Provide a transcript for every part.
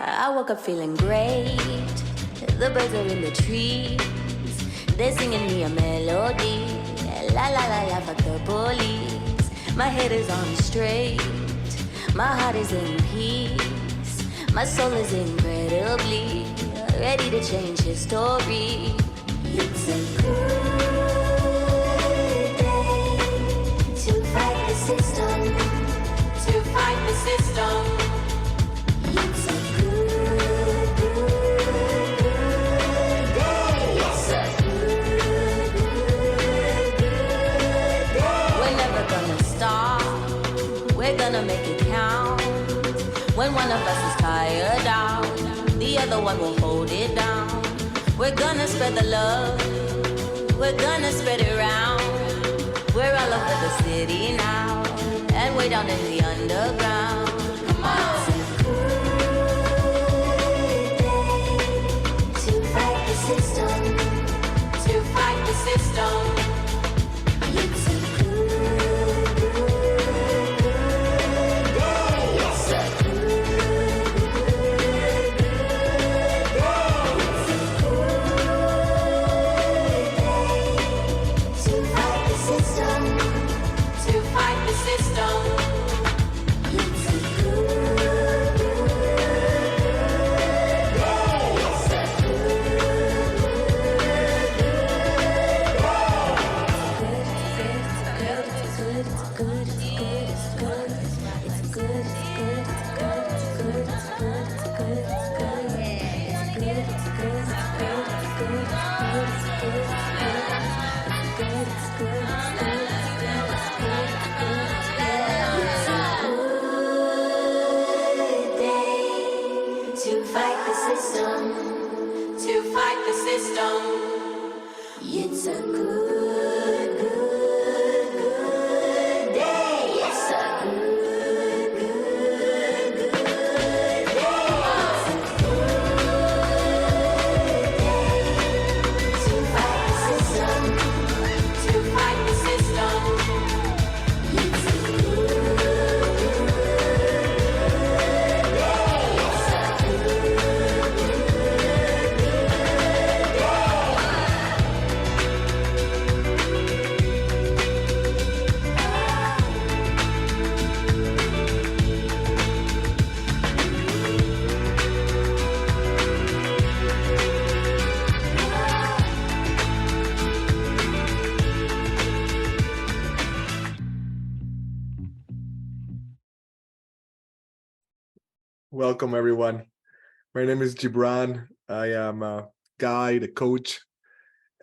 I woke up feeling great. The birds are in the trees. They're singing me a melody. La la la la, fuck the police. My head is on straight. My heart is in peace. My soul is incredibly ready to change history. It's a good day to fight the system. To fight the system. It's a good day. It's a good day. We're never gonna stop. We're gonna make it count. When one of us is tired out, the other one will hold it down. We're gonna spread the love. We're gonna spread it around. We're all over the city now, and way down in the underground. Come on. It's a good day to fight the system. To fight the system. It's a good day. It's a good day. It's a good day to fight the system. To fight the system. It's a good day. It's a to fight the system. To fight the system. It's a good day. It's a good day. It's a good day to fight the system. To fight the system. It's a good day. It's a Welcome, everyone. My name is Gibran. I am a guide, a coach,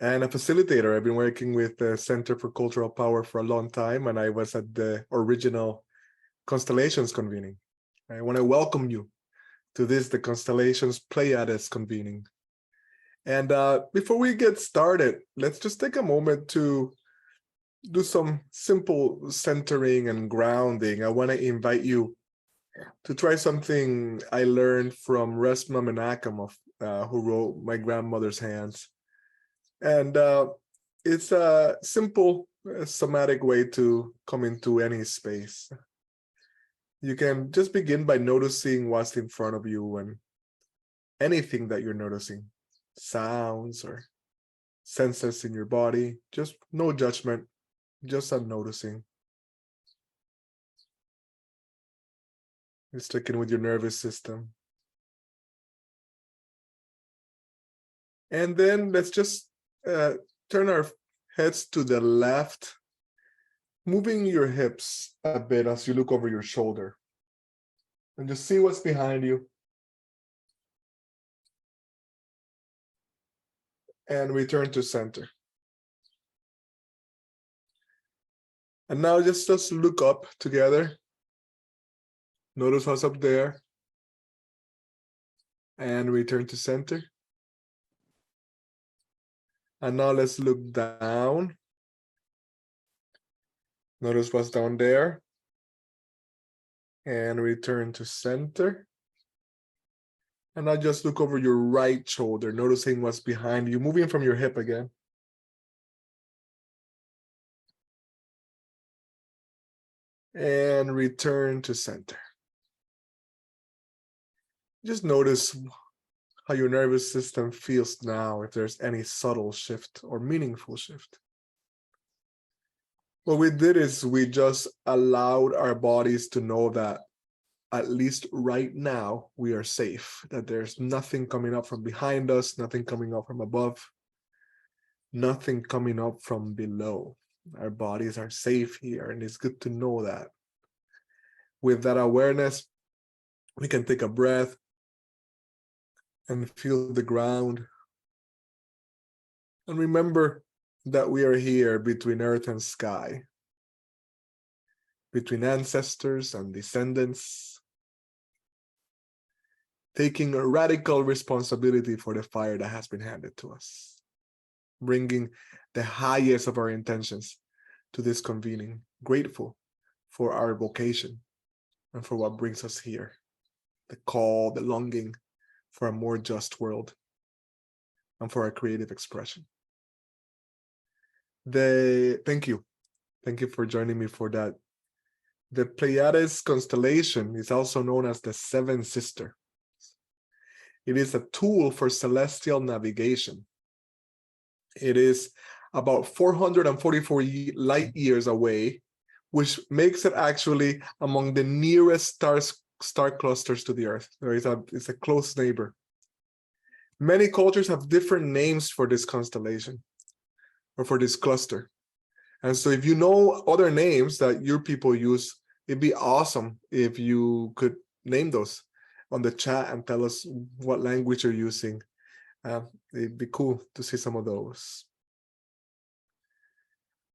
and a facilitator. I've been working with the Center for Cultural Power for a long time, and I was at the original Constellations convening. I want to welcome you to this, the Constellations Pleiades convening. And before we get started, let's just take a moment to do some simple centering and grounding. I want to invite you to try something I learned from Resma Menachem, who wrote My Grandmother's Hands. And it's a simple somatic way to come into any space. You can just begin by noticing what's in front of you and anything that you're noticing, sounds or senses in your body, just no judgment, just a noticing. You're sticking with your nervous system. And then let's just turn our heads to the left, moving your hips a bit as you look over your shoulder. And just see what's behind you. And return to center. And now just look up together. Notice what's up there. And return to center. And now let's look down. Notice what's down there. And return to center. And now just look over your right shoulder, noticing what's behind you, moving from your hip again. And return to center. Just notice how your nervous system feels now, if there's any subtle shift or meaningful shift. What we did is we just allowed our bodies to know that at least right now we are safe, that there's nothing coming up from behind us, nothing coming up from above, nothing coming up from below. Our bodies are safe here, and it's good to know that. With that awareness, we can take a breath and feel the ground. And remember that we are here between earth and sky, between ancestors and descendants, taking a radical responsibility for the fire that has been handed to us, bringing the highest of our intentions to this convening, grateful for our vocation and for what brings us here, the call, the longing for a more just world and for our creative expression. Thank you for joining me for that. The Pleiades constellation is also known as the Seven Sisters. It is a tool for celestial navigation. It is about 444 light years away, which makes it actually among the nearest star clusters to the Earth. It's a close neighbor. Many cultures have different names for this constellation or for this cluster. And so if you know other names that your people use, it'd be awesome if you could name those on the chat and tell us what language you're using. It'd be cool to see some of those.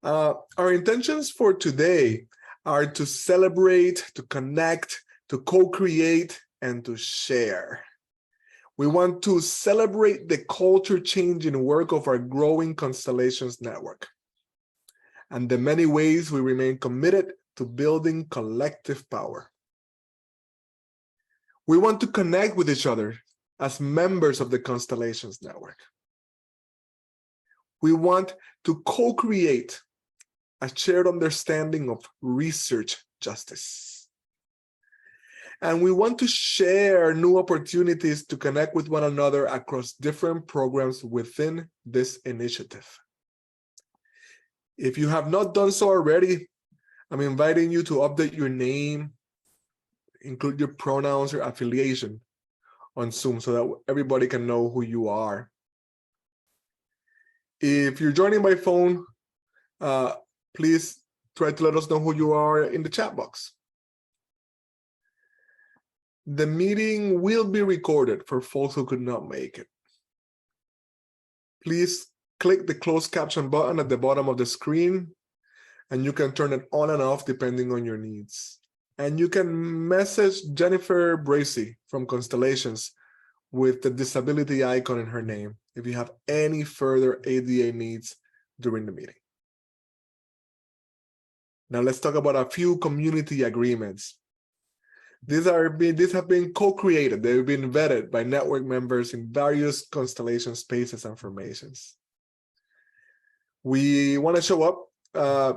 Our intentions for today are to celebrate, to connect, to co-create, and to share. We want to celebrate the culture-changing work of our growing Constellations network and the many ways we remain committed to building collective power. We want to connect with each other as members of the Constellations network. We want to co-create a shared understanding of research justice. And we want to share new opportunities to connect with one another across different programs within this initiative. If you have not done so already, I'm inviting you to update your name, include your pronouns or affiliation on Zoom so that everybody can know who you are. If you're joining by phone, please try to let us know who you are in the chat box. The meeting will be recorded for folks who could not make it. Please click the closed caption button at the bottom of the screen, and you can turn it on and off depending on your needs. And you can message Jennifer Bracey from Constellations with the disability icon in her name if you have any further ADA needs during the meeting. Now let's talk about a few community agreements. These have been co-created. They've been vetted by network members in various constellation spaces and formations. We want to show up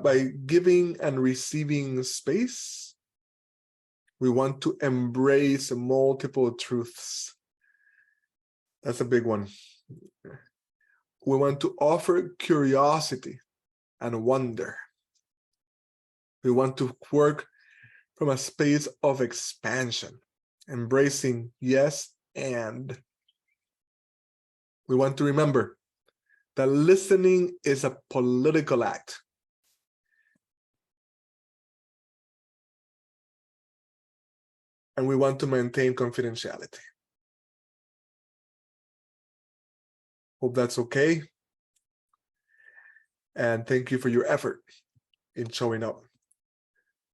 by giving and receiving space. We want to embrace multiple truths. That's a big one. We want to offer curiosity and wonder. We want to work from a space of expansion, embracing yes and. We want to remember that listening is a political act. And we want to maintain confidentiality. Hope that's okay. And thank you for your effort in showing up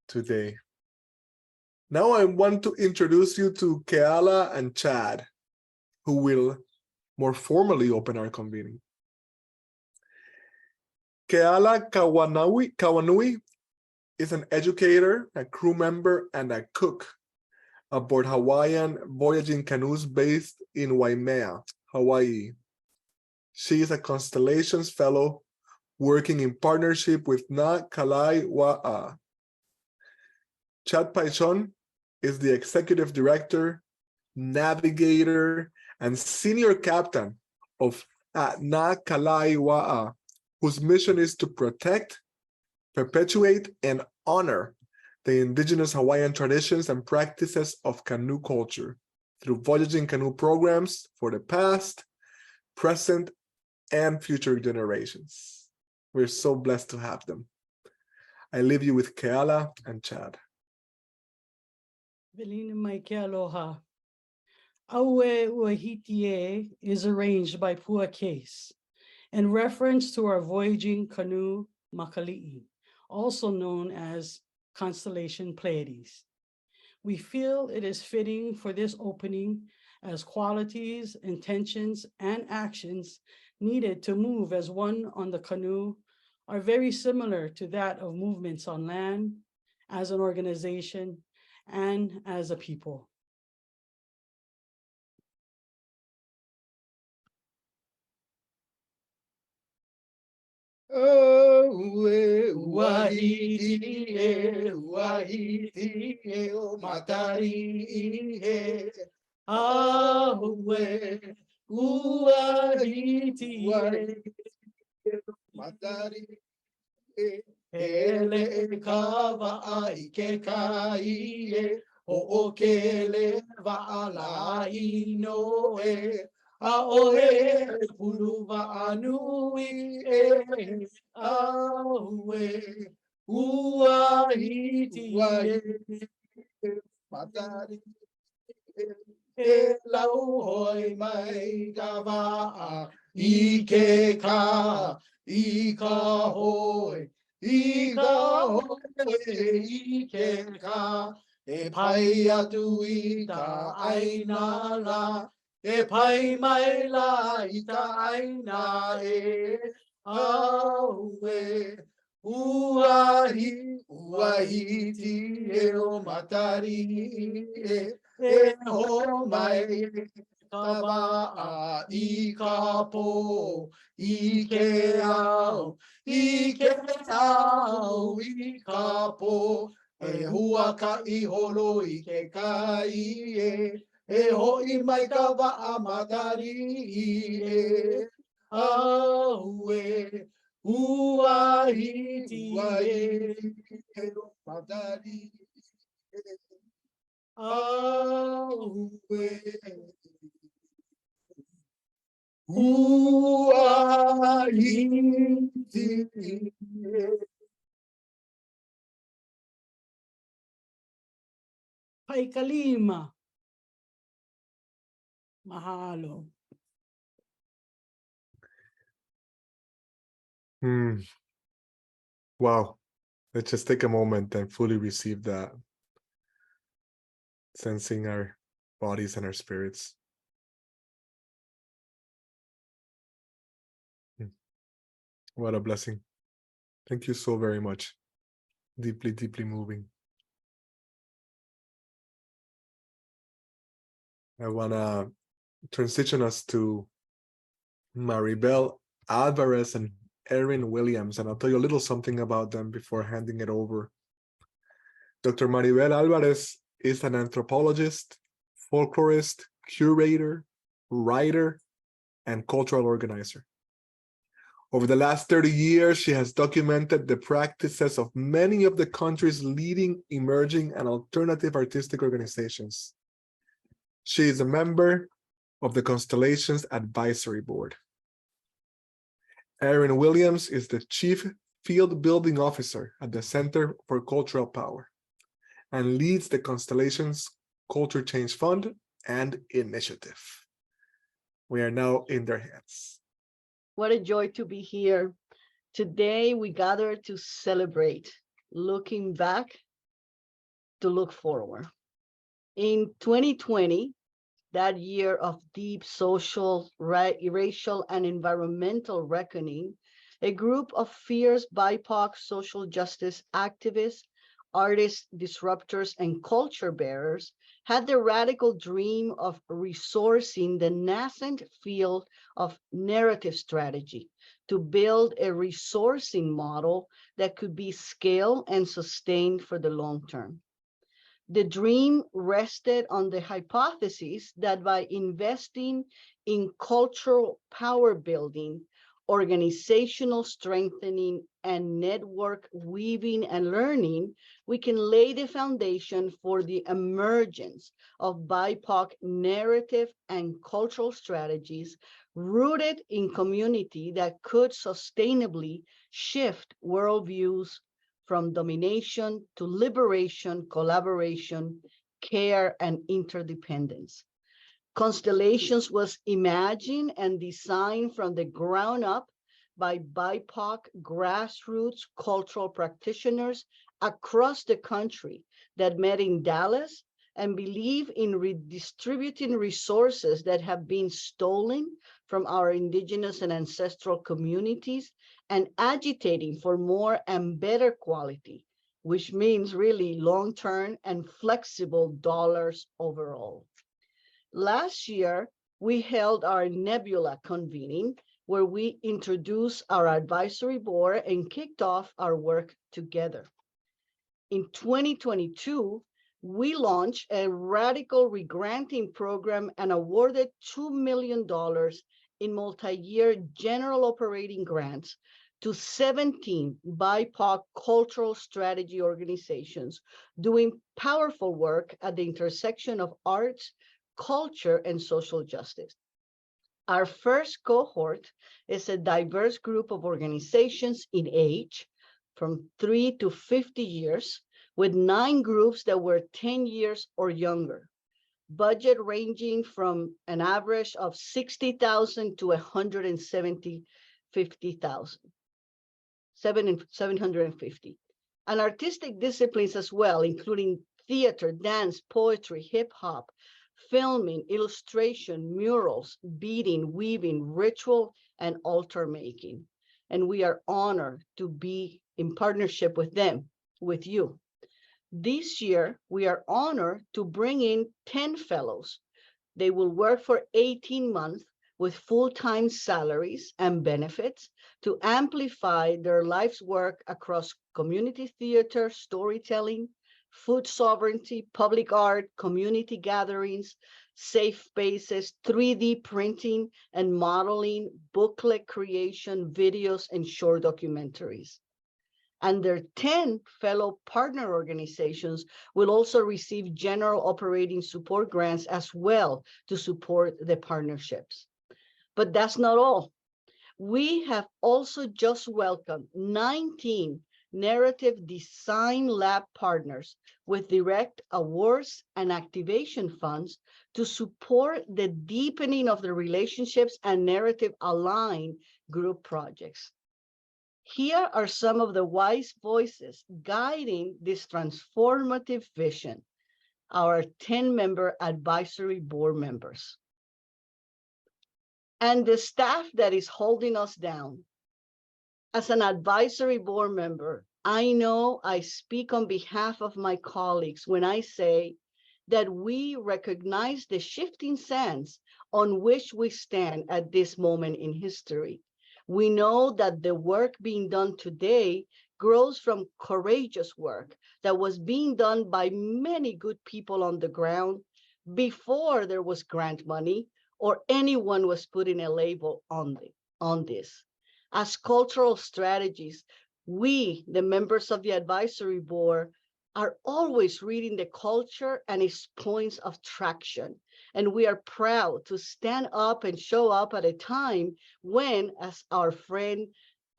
today. Now I want to introduce you to Keala and Chad, who will more formally open our convening. Keala Kawanui is an educator, a crew member, and a cook aboard Hawaiian voyaging canoes based in Waimea, Hawaii. She is a Constellations Fellow working in partnership with Na Kalai Wa'a. Chad Paichon is the Executive Director navigator, and senior captain of Na Kalaiwa'a, whose mission is to protect, perpetuate, and honor the indigenous Hawaiian traditions and practices of canoe culture through voyaging canoe programs for the past, present, and future generations. We're so blessed to have them. I leave you with Keala and Chad. Velina mai ke aloha. Aue Uahitie is arranged by Pua Case in reference to our voyaging canoe Makali'i, also known as Constellation Pleiades. We feel it is fitting for this opening as qualities, intentions, and actions needed to move as one on the canoe are very similar to that of movements on land, as an organization, and as a people. O matari matari ele kava ai ke kai o kele va ala ino a oe puluva anui aue ua hiti matari lau hoi mai kava I ka hoi I ke ka pai atu I ka aina la pai mai la I ka aina aue uahiti o matari ho mai kava I ka po I ke au I ka po hua ka I holo I ke kai hoi mai ka wa matari aue uahiti matari aue uahiti Pai kalima. Mahalo. Wow. Let's just take a moment and fully receive that, sensing our bodies and our spirits. What a blessing. Thank you so very much. Deeply, deeply moving. I want to transition us to Maribel Alvarez and Erin Williams, and I'll tell you a little something about them before handing it over. Dr. Maribel Alvarez is an anthropologist, folklorist, curator, writer, and cultural organizer. Over the last 30 years, she has documented the practices of many of the country's leading emerging and alternative artistic organizations. She is a member of the Constellations Advisory Board. Erin Williams is the Chief Field Building Officer at the Center for Cultural Power and leads the Constellations Culture Change Fund and Initiative. We are now in their hands. What a joy to be here. Today we gather to celebrate, looking back to look forward. In 2020, that year of deep social, racial, and environmental reckoning, a group of fierce BIPOC social justice activists, artists, disruptors, and culture bearers had the radical dream of resourcing the nascent field of narrative strategy to build a resourcing model that could be scaled and sustained for the long term. The dream rested on the hypothesis that by investing in cultural power building, organizational strengthening, and network weaving and learning, we can lay the foundation for the emergence of BIPOC narrative and cultural strategies rooted in community that could sustainably shift worldviews from domination to liberation, collaboration, care, and interdependence. Constellations was imagined and designed from the ground up by BIPOC grassroots cultural practitioners across the country that met in Dallas and believe in redistributing resources that have been stolen from our indigenous and ancestral communities and agitating for more and better quality, which means really long-term and flexible dollars overall. Last year, we held our Nebula convening, where we introduced our advisory board and kicked off our work together. In 2022, we launched a radical regranting program and awarded $2 million in multi-year general operating grants to 17 BIPOC cultural strategy organizations doing powerful work at the intersection of arts, culture, and social justice. Our first cohort is a diverse group of organizations in age from 3 to 50 years, with 9 groups that were 10 years or younger, budget ranging from an average of $60,000 to $750,000, and artistic disciplines as well, including theater, dance, poetry, hip hop, filming, illustration, murals, beading, weaving, ritual, and altar making. And we are honored to be in partnership with them, with you. This year, we are honored to bring in 10 fellows. They will work for 18 months with full-time salaries and benefits to amplify their life's work across community theater, storytelling, food sovereignty, public art, community gatherings, safe spaces, 3D printing and modeling, booklet creation, videos, and short documentaries. And their 10 fellow partner organizations will also receive general operating support grants as well to support the partnerships. But that's not all. We have also just welcomed 19 narrative design lab partners with direct awards and activation funds to support the deepening of the relationships and narrative aligned group projects. Here are some of the wise voices guiding this transformative vision, our 10-member advisory board members. And the staff that is holding us down. As an advisory board member, I know I speak on behalf of my colleagues when I say that we recognize the shifting sands on which we stand at this moment in history. We know that the work being done today grows from courageous work that was being done by many good people on the ground before there was grant money or anyone was putting a label on this. As cultural strategies, we, the members of the advisory board, are always reading the culture and its points of traction. And we are proud to stand up and show up at a time when, as our friend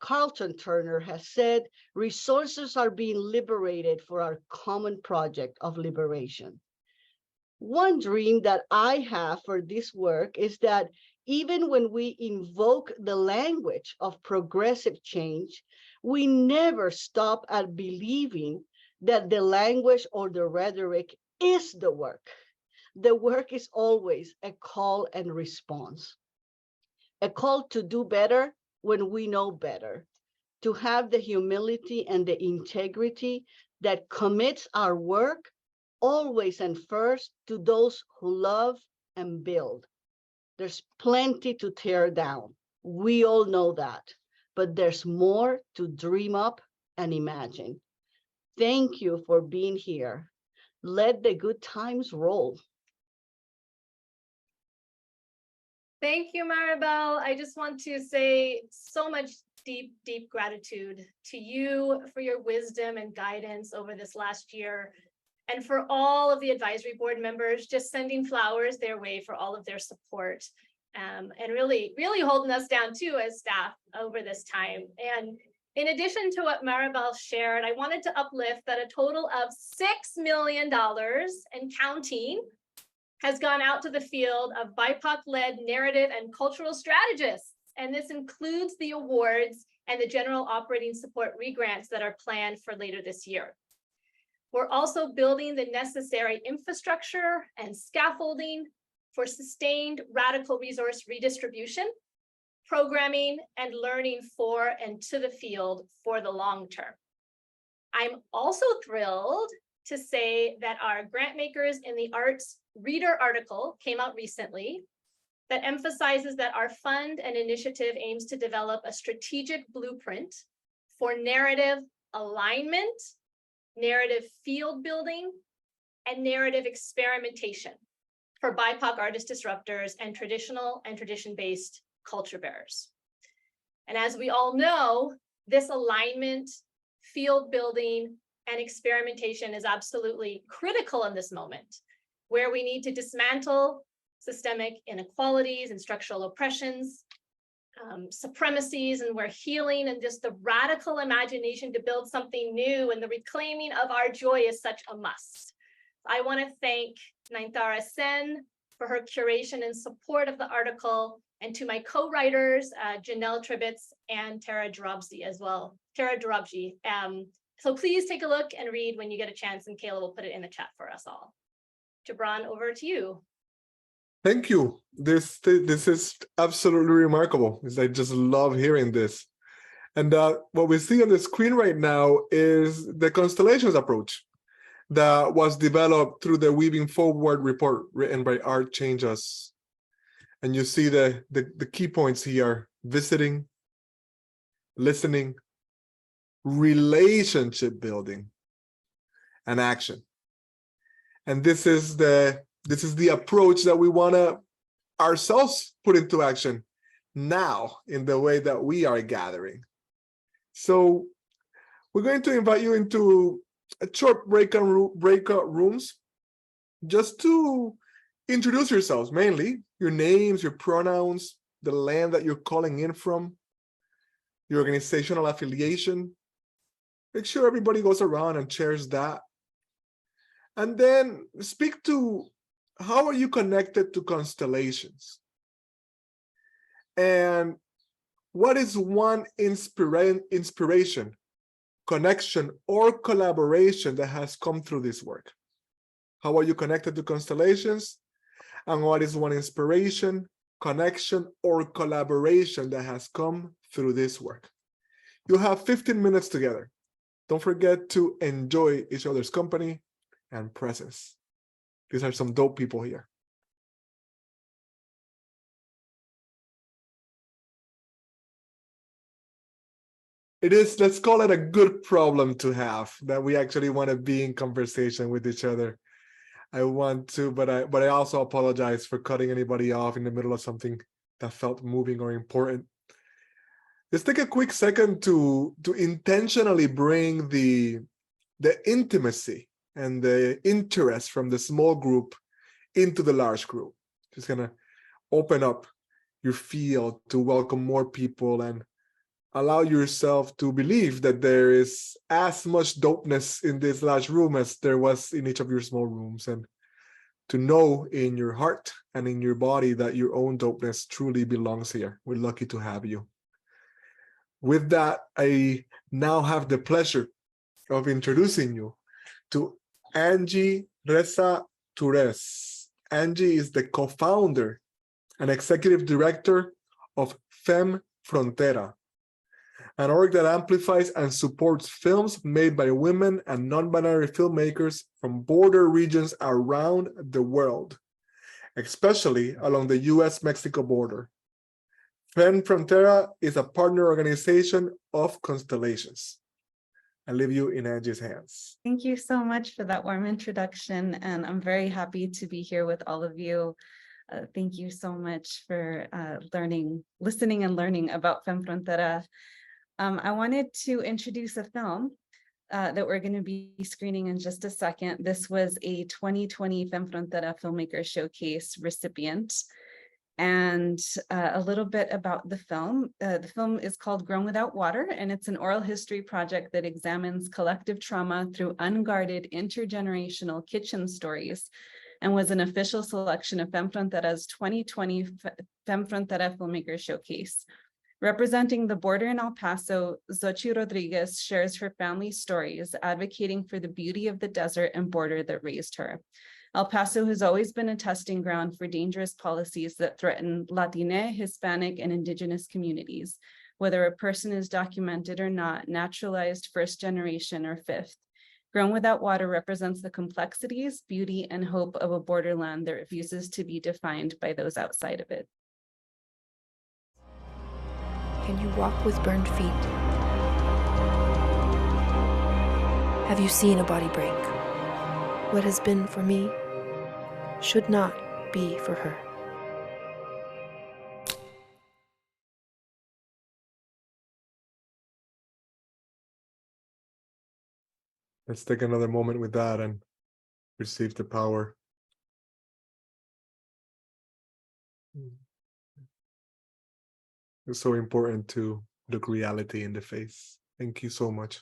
Carlton Turner has said, resources are being liberated for our common project of liberation. One dream that I have for this work is that even when we invoke the language of progressive change, we never stop at believing that the language or the rhetoric is the work. The work is always a call and response. A call to do better when we know better, to have the humility and the integrity that commits our work always and first to those who love and build. There's plenty to tear down. We all know that, but there's more to dream up and imagine. Thank you for being here. let the good times roll. Thank you, Maribel. I just want to say so much deep, deep gratitude to you for your wisdom and guidance over this last year, and for all of the advisory board members, just sending flowers their way for all of their support, and really, really holding us down too as staff over this time. And in addition to what Maribel shared, I wanted to uplift that a total of $6 million and counting has gone out to the field of BIPOC-led narrative and cultural strategists. And this includes the awards and the general operating support regrants that are planned for later this year. We're also building the necessary infrastructure and scaffolding for sustained radical resource redistribution, programming, and learning for and to the field for the long term. I'm also thrilled to say that our grant makers in the arts reader article came out recently that emphasizes that our fund and initiative aims to develop a strategic blueprint for narrative alignment, narrative field building, and narrative experimentation for BIPOC artist disruptors and traditional and tradition-based culture bearers. And as we all know, this alignment, field building, and experimentation is absolutely critical in this moment, where we need to dismantle systemic inequalities and structural oppressions, supremacies, and where healing and just the radical imagination to build something new and the reclaiming of our joy is such a must. I want to thank Nainthara Sen for her curation and support of the article, and to my co-writers, Janelle Tribitz and Tara Dorobji as well. Tara Dorobji. So please take a look and read when you get a chance, and Kayla will put it in the chat for us all. Gibran, over to you. Thank you. This is absolutely remarkable. I just love hearing this. And what we see on the screen right now is the Constellations approach that was developed through the Weaving Forward report written by Art Change Us. And you see the key points here: visiting, listening, relationship building, and action. And this is the approach that we want to ourselves put into action now in the way that we are gathering. So we're going to invite you into a short breakout rooms just to introduce yourselves, mainly your names, your pronouns, the land that you're calling in from, your organizational affiliation. Make sure everybody goes around and shares that. And then speak to how are you connected to constellations? And what is one inspiration, connection, or collaboration that has come through this work? How are you connected to constellations? And what is one inspiration, connection, or collaboration that has come through this work? You have 15 minutes together. Don't forget to enjoy each other's company and presence. These are some dope people here. It is, let's call it a good problem to have, that we actually want to be in conversation with each other. I want to, but I also apologize for cutting anybody off in the middle of something that felt moving or important. Just take a quick second to intentionally bring the intimacy and the interest from the small group into the large group. Just gonna open up your field to welcome more people and allow yourself to believe that there is as much dopeness in this large room as there was in each of your small rooms, and to know in your heart and in your body that your own dopeness truly belongs here. We're lucky to have you. With that, I now have the pleasure of introducing you to Angie Reza Torres. Angie is the co-founder and executive director of Fem Frontera, an org that amplifies and supports films made by women and non-binary filmmakers from border regions around the world, especially along the US-Mexico border. Fem Frontera is a partner organization of Constellations. I leave you in Angie's hands. Thank you so much for that warm introduction, and I'm very happy to be here with all of you. Thank you so much for listening and learning about Femme Frontera. I wanted to introduce a film that we're going to be screening in just a second. This was a 2020 Femme Frontera Filmmaker Showcase recipient. And a little bit about the film. The film is called Grown Without Water, and it's an oral history project that examines collective trauma through unguarded intergenerational kitchen stories, and was an official selection of Femme Frontera's 2020 Femme Frontera Filmmaker Showcase. Representing the border in El Paso, Xochitl Rodriguez shares her family's stories, advocating for the beauty of the desert and border that raised her. El Paso has always been a testing ground for dangerous policies that threaten Latina, Hispanic, and Indigenous communities, whether a person is documented or not, naturalized, first generation, or fifth. Grown Without Water represents the complexities, beauty, and hope of a borderland that refuses to be defined by those outside of it. Can you walk with burned feet? Have you seen a body break? What has been for me should not be for her. Let's take another moment with that and receive the power. It's so important to look reality in the face. Thank you so much.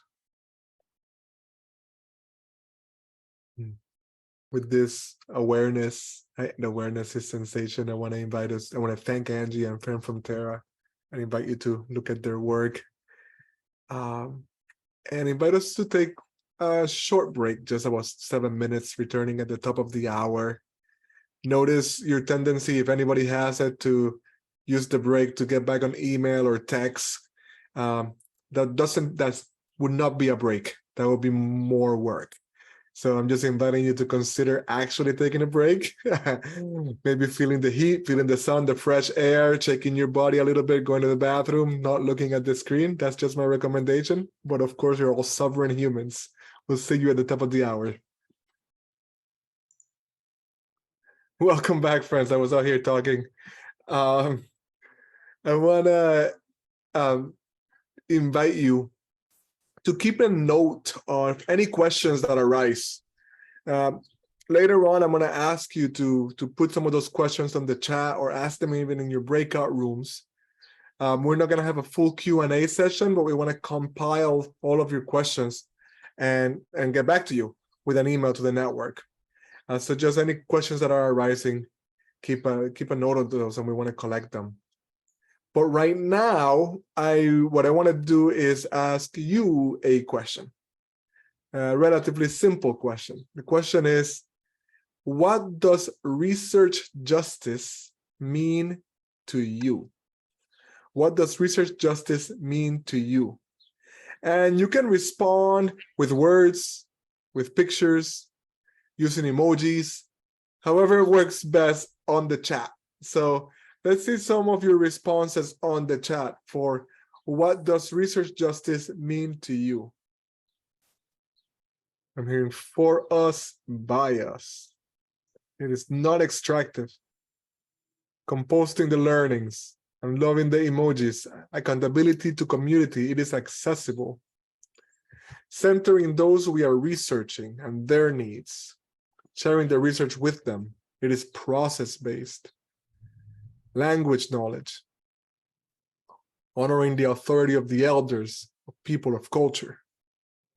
With this awareness, the awareness is sensation. I want to thank Angie and Femme Frontera and invite you to look at their work. And invite us to take a short break, just about 7 minutes, returning at the top of the hour. Notice your tendency, if anybody has it, to use the break to get back on email or text. That would not be a break. That would be more work. So I'm just inviting you to consider actually taking a break. Maybe feeling the heat, feeling the sun, the fresh air, checking your body a little bit, going to the bathroom, not looking at the screen. That's just my recommendation. But of course, you're all sovereign humans. We'll see you at the top of the hour. Welcome back, friends. I was out here talking. I want to invite you to keep a note of any questions that arise. Later on, I'm going to ask you to put some of those questions on the chat or ask them even in your breakout rooms. We're not going to have a full Q&A session, but we want to compile all of your questions and get back to you with an email to the network. So just any questions that are arising, keep a note of those, and we want to collect them. But right now, what I want to do is ask you a question, a relatively simple question. The question is, what does research justice mean to you? What does research justice mean to you? And you can respond with words, with pictures, using emojis, however works best on the chat. So let's see some of your responses on the chat for what does research justice mean to you? I'm hearing for us, by us. It is not extractive. Composting the learnings and loving the emojis. Accountability to community. It is accessible. Centering those we are researching and their needs. Sharing the research with them. It is process-based. Language knowledge. Honoring the authority of the elders, of people of culture.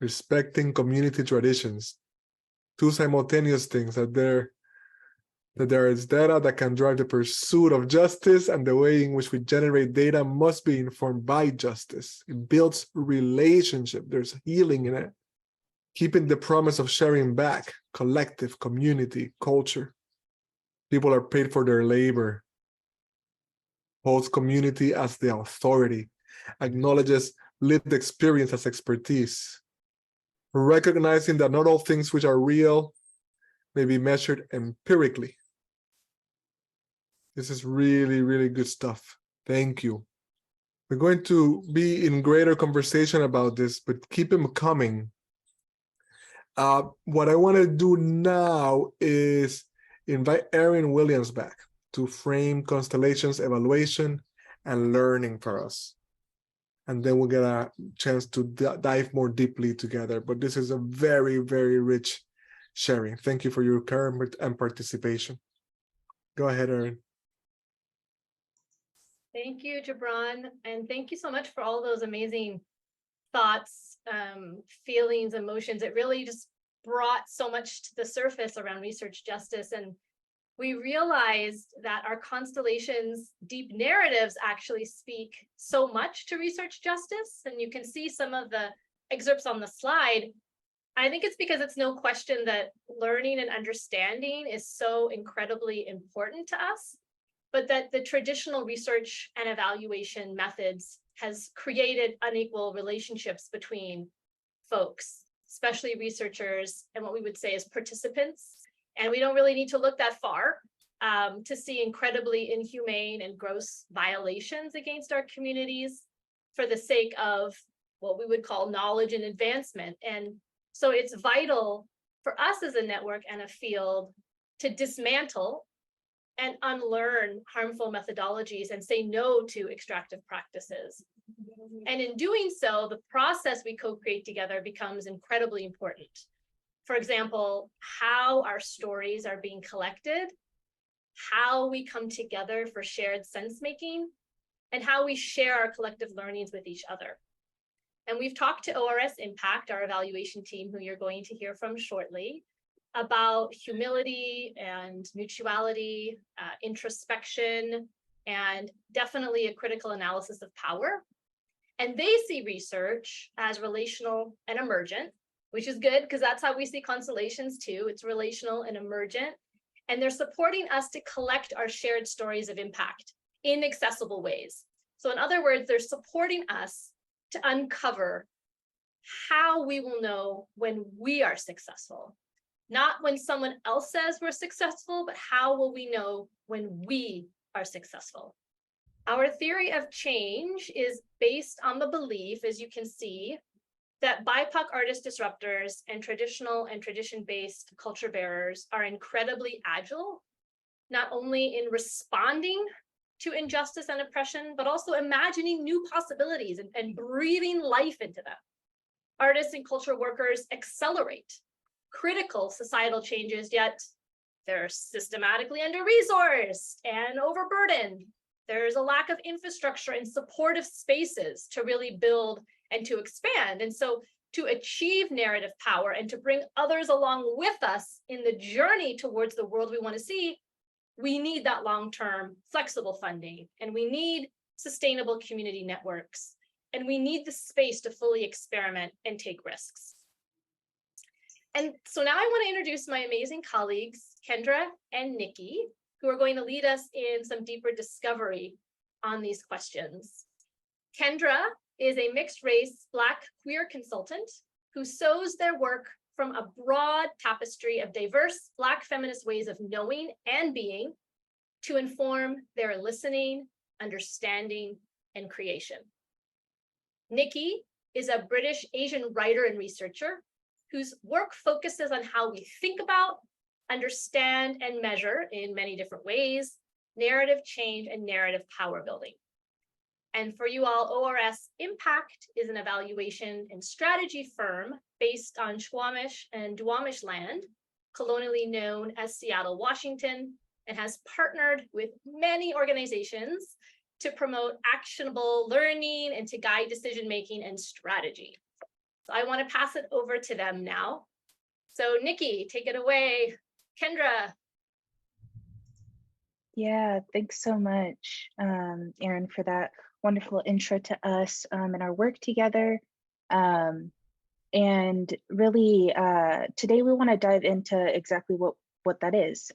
Respecting community traditions. Two simultaneous things, that there is data that can drive the pursuit of justice, and the way in which we generate data must be informed by justice. It builds relationship. There's healing in it. Keeping the promise of sharing back, collective, community, culture. People are paid for their labor. Holds community as the authority. Acknowledges lived experience as expertise. Recognizing that not all things which are real may be measured empirically. This is really, really good stuff. Thank you. We're going to be in greater conversation about this, but keep them coming. What I want to do now is invite Erin Williams back to frame Constellations evaluation and learning for us. And then we'll get a chance to dive more deeply together. But this is a very, very rich sharing. Thank you for your care and participation. Go ahead, Erin. Thank you, Gibran. And thank you so much for all those amazing thoughts, feelings, emotions. It really just brought so much to the surface around research justice. And we realized that our constellations deep narratives actually speak so much to research justice. And you can see some of the excerpts on the slide. I think it's because it's no question that learning and understanding is so incredibly important to us, but that the traditional research and evaluation methods has created unequal relationships between folks, especially researchers and what we would say as participants. And we don't really need to look that far to see incredibly inhumane and gross violations against our communities for the sake of what we would call knowledge and advancement. And so it's vital for us as a network and a field to dismantle and unlearn harmful methodologies and say no to extractive practices. And in doing so, the process we co-create together becomes incredibly important. For example, how our stories are being collected, how we come together for shared sense-making, and how we share our collective learnings with each other. And we've talked to ORS Impact, our evaluation team, who you're going to hear from shortly, about humility and mutuality, introspection, and definitely a critical analysis of power. And they see research as relational and emergent, which is good because that's how we see constellations too. It's relational and emergent. And they're supporting us to collect our shared stories of impact in accessible ways. So in other words, they're supporting us to uncover how we will know when we are successful. Not when someone else says we're successful, but how will we know when we are successful? Our theory of change is based on the belief, as you can see, that BIPOC artist disruptors and traditional and tradition-based culture bearers are incredibly agile, not only in responding to injustice and oppression, but also imagining new possibilities and breathing life into them. Artists and culture workers accelerate critical societal changes, yet they're systematically under-resourced and overburdened. There's a lack of infrastructure and supportive spaces to really build and to expand. And so to achieve narrative power and to bring others along with us in the journey towards the world we want to see, we need that long-term flexible funding, and we need sustainable community networks, and we need the space to fully experiment and take risks. And so now I want to introduce my amazing colleagues, Kendra and Nikki, who are going to lead us in some deeper discovery on these questions. Kendra is a mixed race Black queer consultant who sews their work from a broad tapestry of diverse Black feminist ways of knowing and being to inform their listening, understanding, and creation. Nikki is a British Asian writer and researcher whose work focuses on how we think about, understand, and measure in many different ways, narrative change and narrative power building. And for you all, ORS Impact is an evaluation and strategy firm based on Squamish and Duwamish land, colonially known as Seattle, Washington, and has partnered with many organizations to promote actionable learning and to guide decision-making and strategy. So I want to pass it over to them now. So Nikki, take it away. Kendra. Yeah, thanks so much, Erin, for that wonderful intro to us and our work together. And really, today we want to dive into exactly what that is.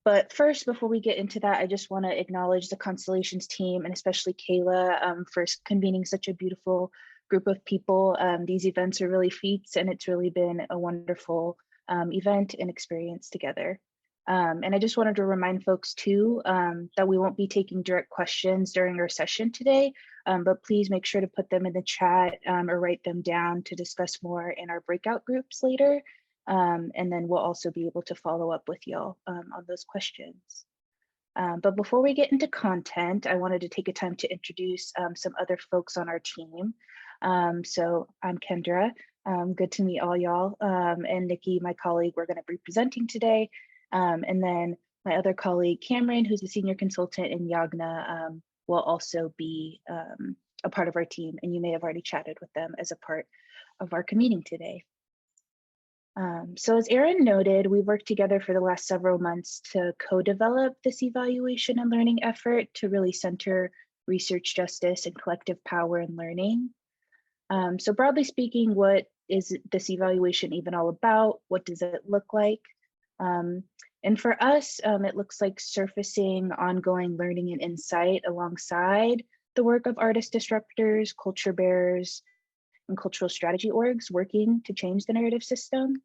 But first, before we get into that, I just want to acknowledge the Constellations team and especially Kayla for convening such a beautiful group of people. These events are really feats, and it's really been a wonderful event and experience together. And I just wanted to remind folks too that we won't be taking direct questions during our session today, but please make sure to put them in the chat or write them down to discuss more in our breakout groups later. And then we'll also be able to follow up with y'all on those questions. But before we get into content, I wanted to take a time to introduce some other folks on our team. So I'm Kendra. Good to meet all y'all. And Nikki, my colleague, we're going to be presenting today. And then my other colleague, Cameron, who's a senior consultant, and Yagna will also be a part of our team. And you may have already chatted with them as a part of our meeting today. So as Erin noted, we worked together for the last several months to co-develop this evaluation and learning effort to really center research justice and collective power in learning. So broadly speaking, what is this evaluation even all about? What does it look like? And for us, it looks like surfacing ongoing learning and insight alongside the work of artist disruptors, culture bearers, and cultural strategy orgs working to change the narrative system.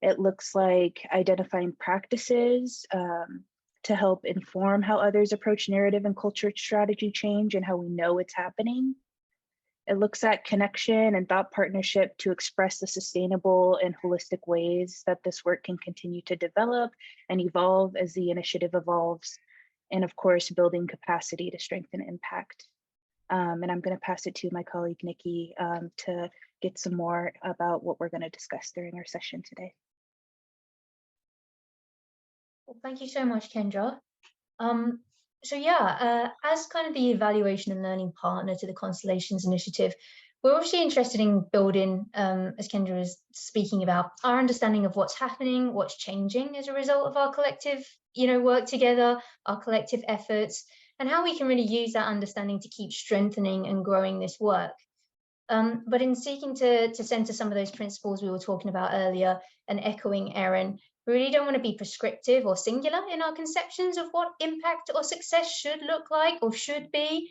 It looks like identifying practices to help inform how others approach narrative and culture strategy change and how we know it's happening. It looks at connection and thought partnership to express the sustainable and holistic ways that this work can continue to develop and evolve as the initiative evolves. And of course, building capacity to strengthen impact. And I'm going to pass it to my colleague, Nikki, to get some more about what we're going to discuss during our session today. Well, thank you so much, Kendra. So yeah, as kind of the evaluation and learning partner to the Constellations initiative, we're obviously interested in building, as Kendra is speaking about, our understanding of what's happening, what's changing as a result of our collective, work together, our collective efforts, and how we can really use that understanding to keep strengthening and growing this work. But in seeking to center some of those principles we were talking about earlier and echoing Erin, we really don't want to be prescriptive or singular in our conceptions of what impact or success should look like or should be,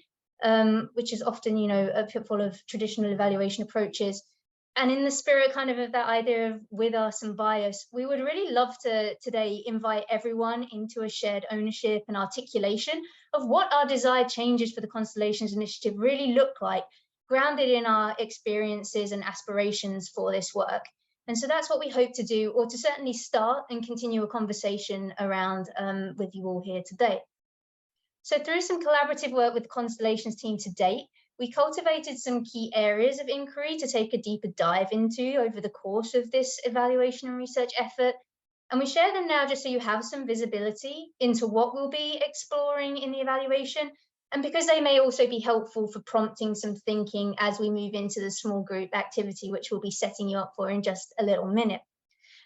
which is often, a pitfall of traditional evaluation approaches. And in the spirit kind of that idea of with us and bias, we would really love to today invite everyone into a shared ownership and articulation of what our desired changes for the Constellations initiative really look like, grounded in our experiences and aspirations for this work. And so that's what we hope to do, or to certainly start and continue a conversation around with you all here today. So through some collaborative work with the Constellations team to date, we cultivated some key areas of inquiry to take a deeper dive into over the course of this evaluation and research effort. And we share them now just so you have some visibility into what we'll be exploring in the evaluation, and because they may also be helpful for prompting some thinking as we move into the small group activity, which we'll be setting you up for in just a little minute.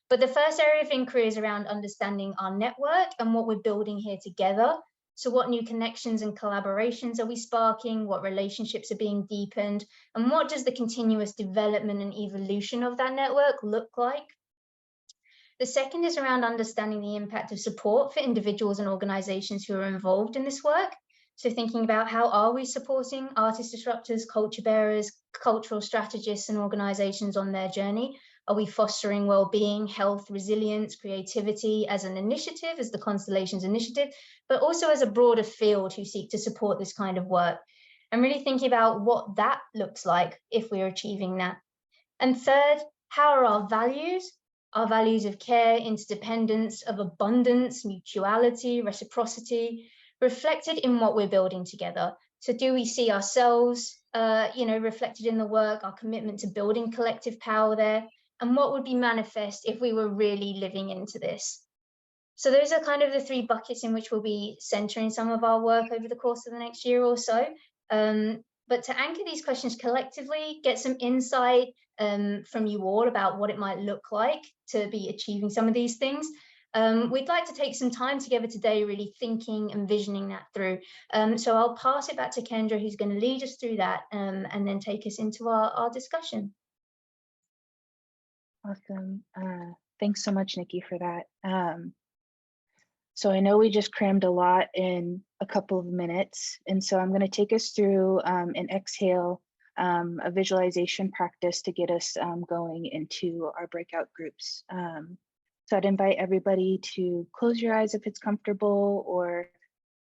But the first area of inquiry is around understanding our network and what we're building here together. So what new connections and collaborations are we sparking? What relationships are being deepened? And what does the continuous development and evolution of that network look like? The second is around understanding the impact of support for individuals and organizations who are involved in this work. So thinking about how are we supporting artist disruptors, culture bearers, cultural strategists and organizations on their journey? Are we fostering well-being, health, resilience, creativity as an initiative, as the Constellations initiative, but also as a broader field who seek to support this kind of work? And really thinking about what that looks like if we're achieving that. And third, how are our values of care, interdependence, of abundance, mutuality, reciprocity, reflected in what we're building together? So do we see ourselves, reflected in the work, our commitment to building collective power there? And what would be manifest if we were really living into this? So those are kind of the three buckets in which we'll be centering some of our work over the course of the next year or so. But to anchor these questions collectively, get some insight from you all about what it might look like to be achieving some of these things. We'd like to take some time together today, really thinking and visioning that through. So I'll pass it back to Kendra, who's going to lead us through that and then take us into our discussion. Awesome. Thanks so much, Nikki, for that. So I know we just crammed a lot in a couple of minutes, and so I'm going to take us through an exhale, a visualization practice to get us going into our breakout groups. So I'd invite everybody to close your eyes if it's comfortable, or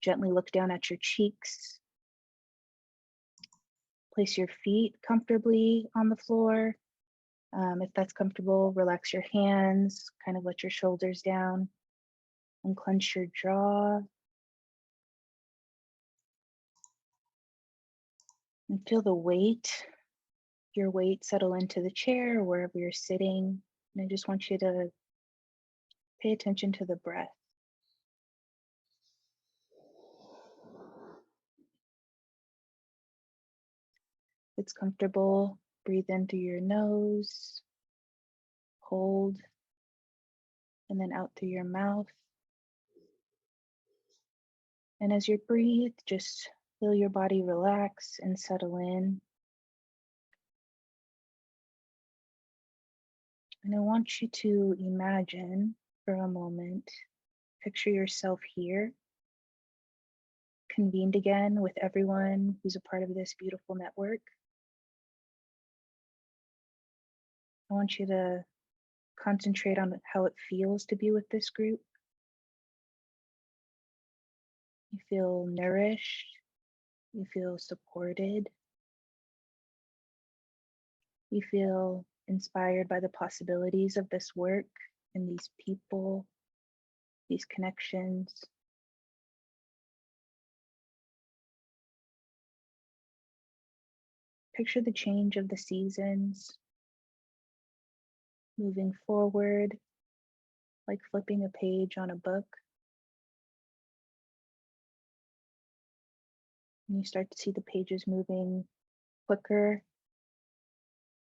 gently look down at your cheeks. Place your feet comfortably on the floor. If that's comfortable, relax your hands, kind of let your shoulders down, and clench your jaw. And feel the weight, your weight settle into the chair or wherever you're sitting. And I just want you to pay attention to the breath. If it's comfortable, breathe in through your nose, hold, and then out through your mouth. And as you breathe, just feel your body relax and settle in. And I want you to imagine for a moment, picture yourself here, convened again with everyone who's a part of this beautiful network. I want you to concentrate on how it feels to be with this group. You feel nourished, you feel supported, you feel inspired by the possibilities of this work and these people, these connections. Picture the change of the seasons, moving forward, like flipping a page on a book. And you start to see the pages moving quicker,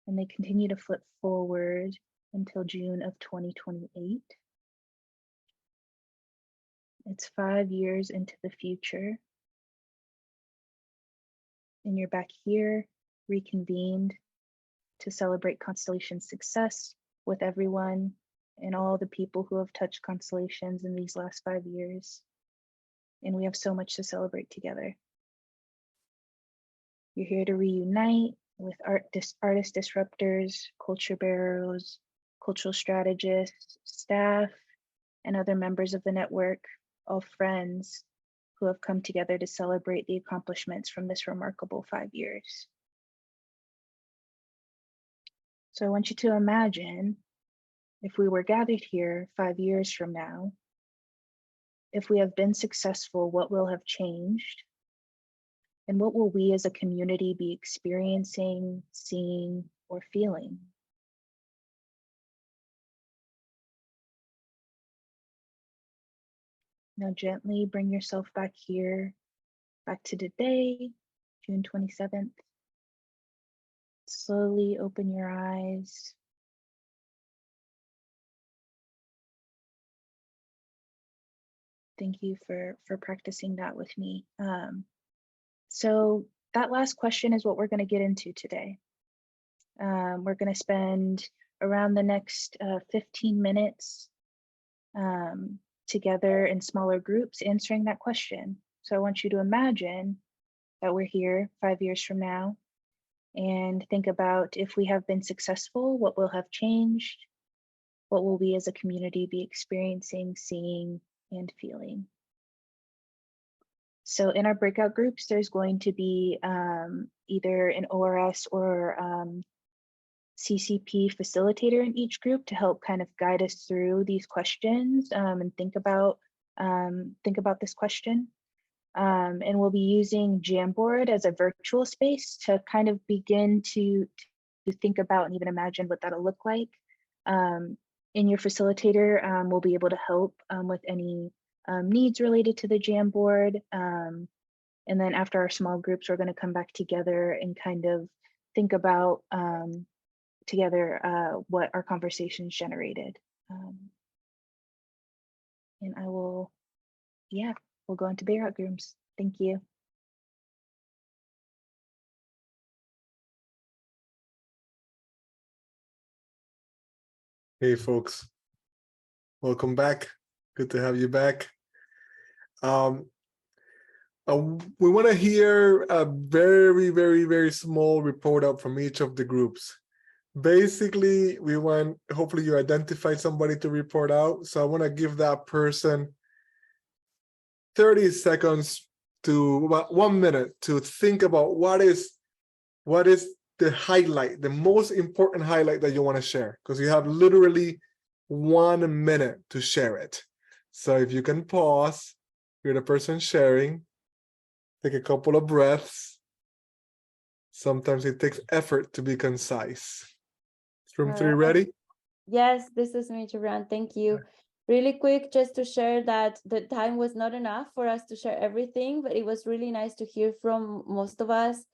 and they continue to flip forward until June of 2028. It's 5 years into the future, and you're back here, reconvened to celebrate Constellations' success with everyone and all the people who have touched Constellations in these last 5 years. And we have so much to celebrate together. You're here to reunite with artist disruptors, culture bearers, cultural strategists, staff, and other members of the network, all friends who have come together to celebrate the accomplishments from this remarkable 5 years. So I want you to imagine if we were gathered here 5 years from now, if we have been successful, what will have changed? And what will we as a community be experiencing, seeing, or feeling? Now gently bring yourself back here, back to today, June 27th. Slowly open your eyes. Thank you for practicing that with me. So that last question is what we're going to get into today. We're going to spend around the next 15 minutes together in smaller groups answering that question. So I want you to imagine that we're here 5 years from now and think about if we have been successful, what will have changed? What will we as a community be experiencing, seeing, and feeling? So in our breakout groups, there's going to be either an ORS or CCP facilitator in each group to help kind of guide us through these questions and think about this question. And we'll be using Jamboard as a virtual space to kind of begin to think about and even imagine what that'll look like. In your facilitator, we'll be able to help with any needs related to the Jamboard. And then after our small groups, we're going to come back together and kind of think about together what our conversations generated. And I will, we'll go into breakout groups. Thank you. Hey folks, welcome back. Good to have you back. We want to hear a very, very, very small report out from each of the groups. Basically, we want, hopefully you identified somebody to report out. So I want to give that person 30 seconds to about 1 minute to think about what is the highlight, the most important highlight that you want to share, because you have literally 1 minute to share it. So if you can pause, you're the person sharing, take a couple of breaths. Sometimes it takes effort to be concise. Is room 3 ready? Yes, this is me, Gibran. Thank you. Really quick, just to share that the time was not enough for us to share everything, but it was really nice to hear from most of us.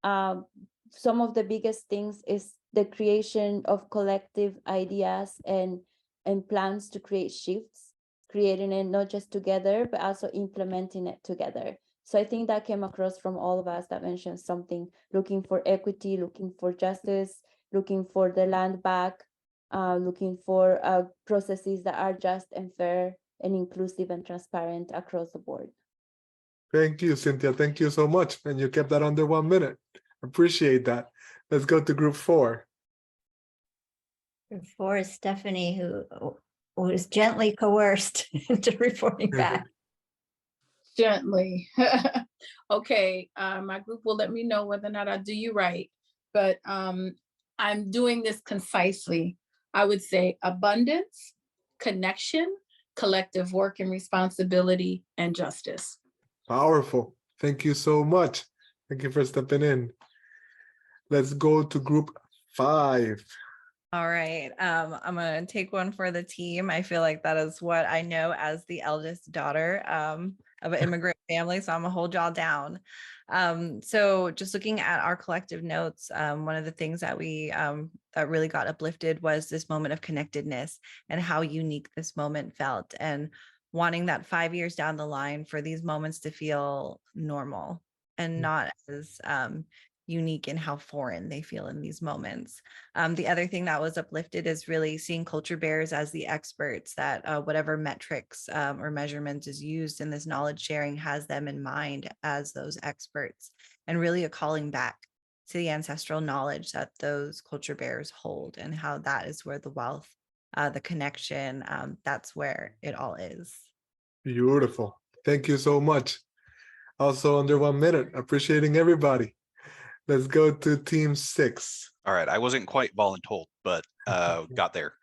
Some of the biggest things is the creation of collective ideas and plans to create shifts, creating it not just together, but also implementing it together. So I think that came across from all of us that mentioned something, looking for equity, looking for justice, looking for the land back, looking for processes that are just and fair and inclusive and transparent across the board. Thank you, Cynthia. Thank you so much. And you kept that under 1 minute. Appreciate that. Let's go to group 4. Group 4 is Stephanie, who was gently coerced into reporting back. Gently. Okay, my group will let me know whether or not I do you right, but I'm doing this concisely. I would say abundance, connection, collective work and responsibility, and justice. Powerful. Thank you so much. Thank you for stepping in. Let's go to group 5. All right. I'm going to take one for the team. I feel like that is what I know as the eldest daughter of an immigrant family. So I'm going to hold y'all down. So just looking at our collective notes, one of the things that we that really got uplifted was this moment of connectedness and how unique this moment felt, and wanting that 5 years down the line for these moments to feel normal and not as unique in how foreign they feel in these moments. The other thing that was uplifted is really seeing culture bearers as the experts, that whatever metrics or measurement is used in this knowledge sharing has them in mind as those experts, and really a calling back to the ancestral knowledge that those culture bearers hold, and how that is where the wealth, the connection, that's where it all is. Beautiful. Thank you so much. Also under 1 minute, appreciating everybody. Let's go to team 6. All right, I wasn't quite voluntold, but got there.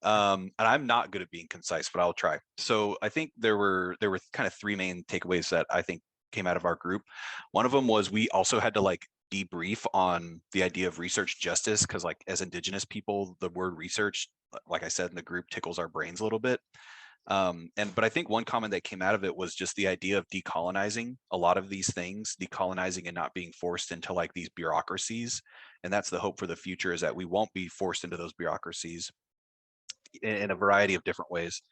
And I'm not good at being concise, but I'll try. So I think there were kind of 3 main takeaways that I think came out of our group. One of them was we also had to like debrief on the idea of research justice, because like as Indigenous people, the word research, like I said in the group, tickles our brains a little bit. But I think one comment that came out of it was just the idea of decolonizing a lot of these things, decolonizing and not being forced into like these bureaucracies. And that's the hope for the future, is that we won't be forced into those bureaucracies in a variety of different ways.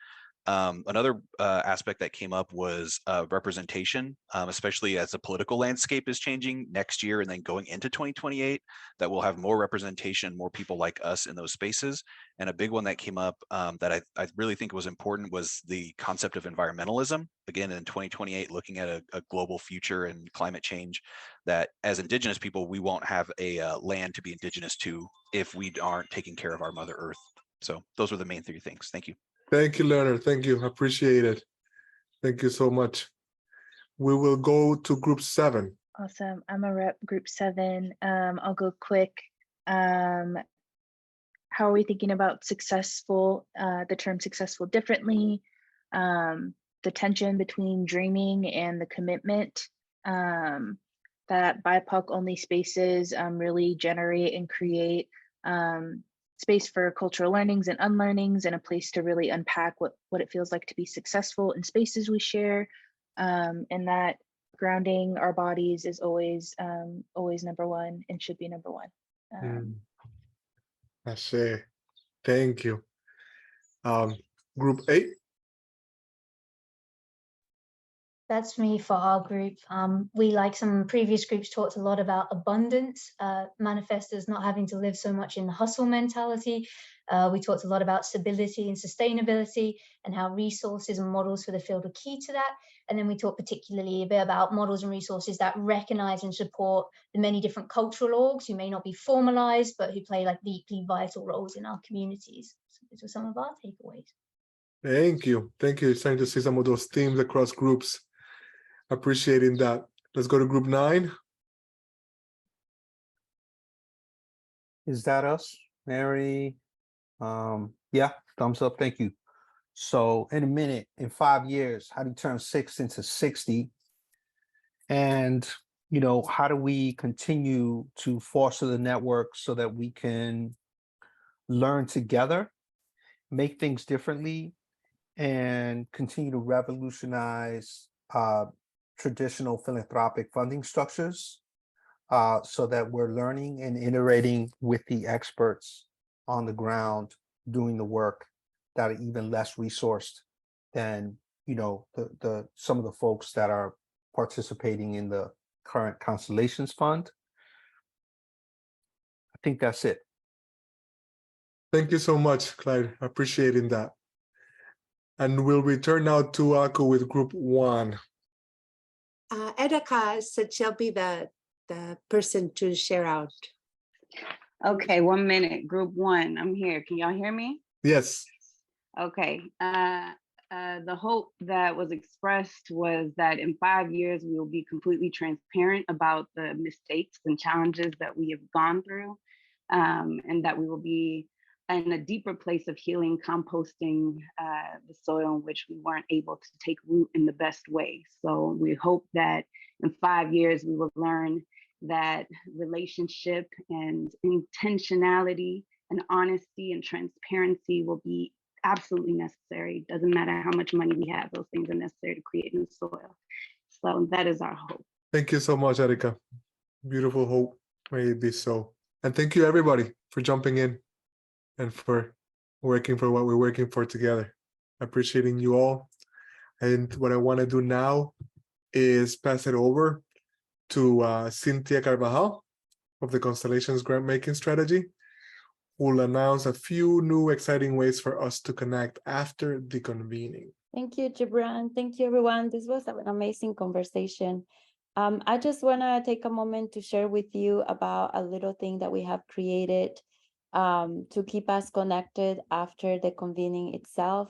Another aspect that came up was representation, especially as the political landscape is changing next year and then going into 2028, that we'll have more representation, more people like us in those spaces. And a big one that came up that I really think was important was the concept of environmentalism. Again, in 2028, looking at a global future and climate change, that as Indigenous people, we won't have a land to be indigenous to if we aren't taking care of our Mother Earth. So those were the main 3 things. Thank you. Thank you, Leonard. Thank you. Appreciate it. Thank you so much. We will go to group 7. Awesome. I'm a rep group 7. I'll go quick. How are we thinking about successful, the term successful differently? The tension between dreaming and the commitment that BIPOC only spaces really generate and create space for cultural learnings and unlearnings, and a place to really unpack what it feels like to be successful in spaces we share, and that grounding our bodies is always number 1 and should be number 1. Ashe. Thank you. Group 8. That's me for our group. We, like some previous groups, talked a lot about abundance, manifestors not having to live so much in the hustle mentality, We talked a lot about stability and sustainability and how resources and models for the field are key to that. And then we talked particularly a bit about models and resources that recognize and support the many different cultural orgs who may not be formalized, but who play like deeply vital roles in our communities. So these were some of our takeaways. Thank you. Thank you. Starting to see some of those themes across groups. Appreciating that. Let's go to group 9. Is that us, Mary? Yeah, thumbs up. Thank you. So in a minute, in 5 years, how do you turn 6 into 60? And, you know, how do we continue to foster the network so that we can learn together, make things differently, and continue to revolutionize traditional philanthropic funding structures so that we're learning and iterating with the experts on the ground doing the work that are even less resourced than, you know, the some of the folks that are participating in the current Constellations Fund. I think that's it. Thank you so much, Clyde. Appreciating that. And we'll return now to Aku with group 1. Edika said she'll be the person to share out. Okay, 1 minute, group 1. I'm here. Can y'all hear me? Yes. Okay. The hope that was expressed was that in 5 years, we will be completely transparent about the mistakes and challenges that we have gone through, and that we will be in a deeper place of healing, composting the soil in which we weren't able to take root in the best way. So we hope that in 5 years, we will learn that relationship and intentionality and honesty and transparency will be absolutely necessary. Doesn't matter how much money we have, those things are necessary to create new soil. So that is our hope. Thank you so much, Erika. Beautiful hope. May it be so. And thank you, everybody, for jumping in and for working for what we're working for together. Appreciating you all. And what I want to do now is pass it over to Cynthia Carvajal of the Constellations Grant Making Strategy, who will announce a few new exciting ways for us to connect after the convening. Thank you, Gibran. Thank you, everyone. This was an amazing conversation. I just want to take a moment to share with you about a little thing that we have created to keep us connected after the convening itself,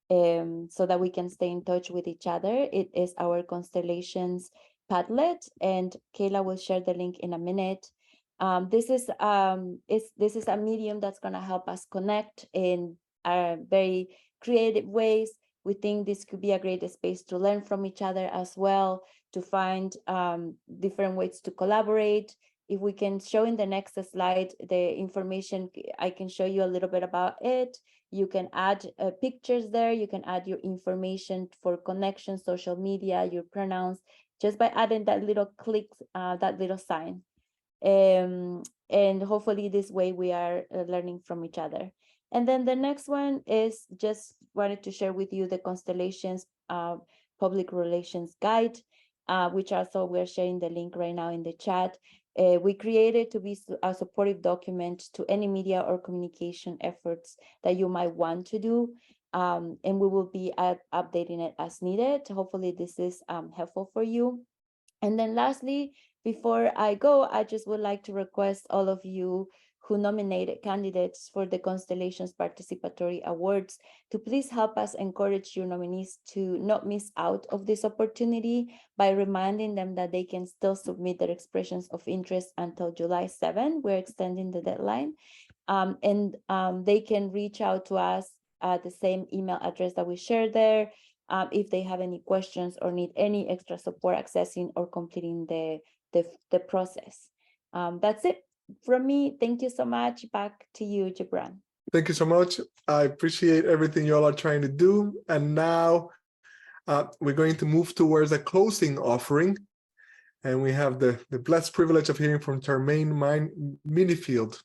so that we can stay in touch with each other. It is our Constellations Padlet, and Kayla will share the link in a minute. This is a medium that's going to help us connect in very creative ways. We think this could be a great space to learn from each other as well, to find different ways to collaborate. If we can show in the next slide the information, I can show you a little bit about it. You can add pictures there. You can add your information for connections, social media, your pronouns, just by adding that little click, that little sign. And hopefully this way we are learning from each other. And then the next one is just wanted to share with you the Constellations Public Relations Guide, which also we're sharing the link right now in the chat. We created to be a supportive document to any media or communication efforts that you might want to do. And we will be updating it as needed. Hopefully this is helpful for you. And then lastly, before I go, I just would like to request all of you who nominated candidates for the Constellations Participatory Awards to please help us encourage your nominees to not miss out of this opportunity by reminding them that they can still submit their expressions of interest until July 7. We're extending the deadline. And they can reach out to us at the same email address that we shared there if they have any questions or need any extra support accessing or completing the process. That's it from me. Thank you so much. Back to you, Gibran. Thank you so much. I appreciate everything you all are trying to do. And now we're going to move towards a closing offering. And we have the blessed privilege of hearing from Charmaine Minifield.